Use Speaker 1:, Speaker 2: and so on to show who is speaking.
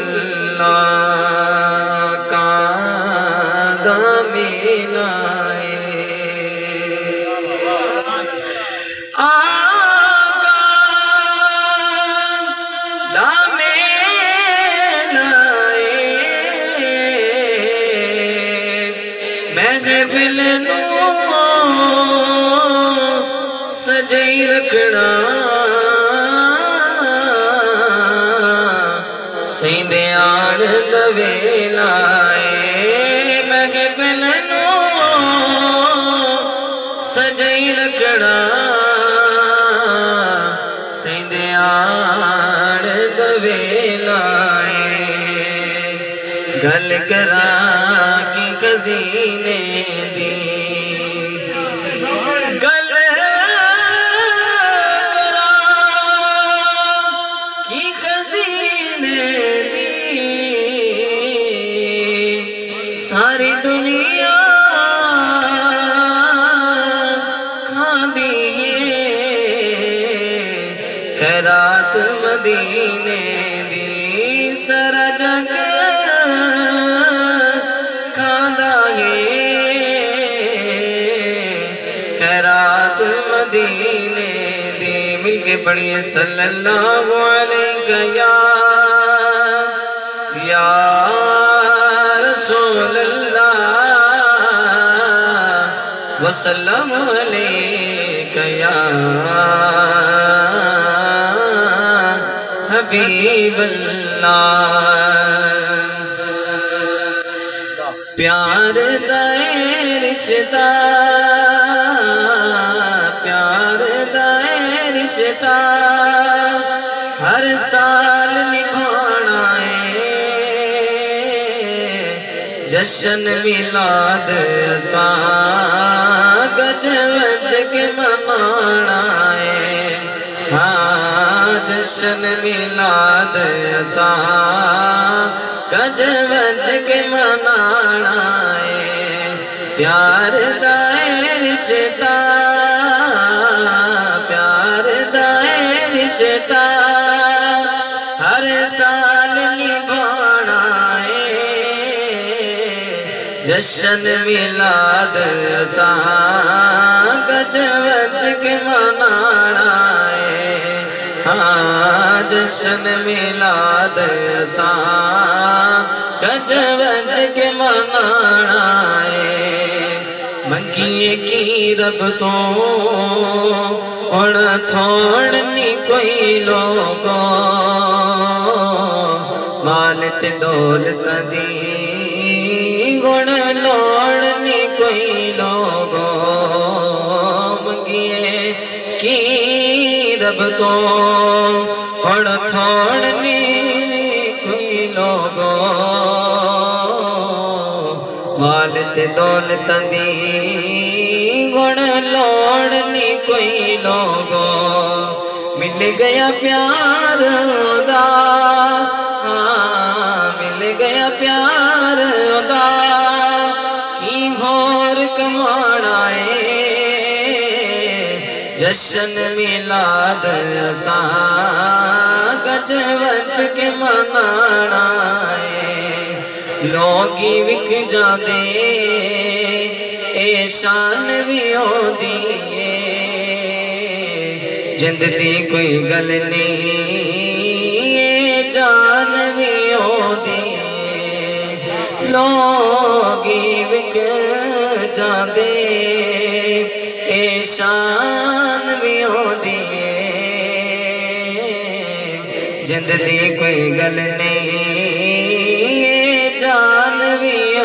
Speaker 1: हबीबुल्लाह का दामिन आए। आका दामिन आए, महफिल नू सजई रखना, सींदे आन दवेला महफिल नू सजई रखना, सींदे आन दवेला गल करा की खजीने दी, गल करा की खजीने दी, सारी दुनिया खांदी खैरात मदीने दी, सारा जग खांदा है खैरात मदीने दी। मिलके पढ़िए सल्लल्लाहु अलैहि या रसूल अल्लाह वसल्लम अलैका या हबीबल्लाह। प्यार दाए रिश्ता, प्यार दाए रिश्ता हर साल निभाना है, जश्न मिलाद असा गज वज के मनाना है। हाँ जश्न मिलाद असा गज वज के मनाना है। प्यार दाए रिश्ता, प्यार दाए रिश्ता हर साल निभाना है, जश्न मिलाद असा गज वज के मनाना है। हाँ जश्न मिलाद असा गज वज के मनाना है। मंगिए की रब तो हुण थोड़ नी कोई लोगो, माल ते दौलत दी गुण लोड़ नी कोई लोगो। मंगिए की रब तो हुण थोड़ नी कोई लोगो, माल ते दौलत दी गुण लोड़ नी कोई लोगो। मिल गया प्यार दा, हाँ मिल गया प्यार दा की होर कमाना है, जश्न मिलाद असा गज वज के मनाना है। लोगी विक जाते ए शान भी होती है, जिंद दी कोई गल नहीं जान भी होती है। लोगी विक जाते ए शान भी होती है, जिंद दी कोई गल नहीं जान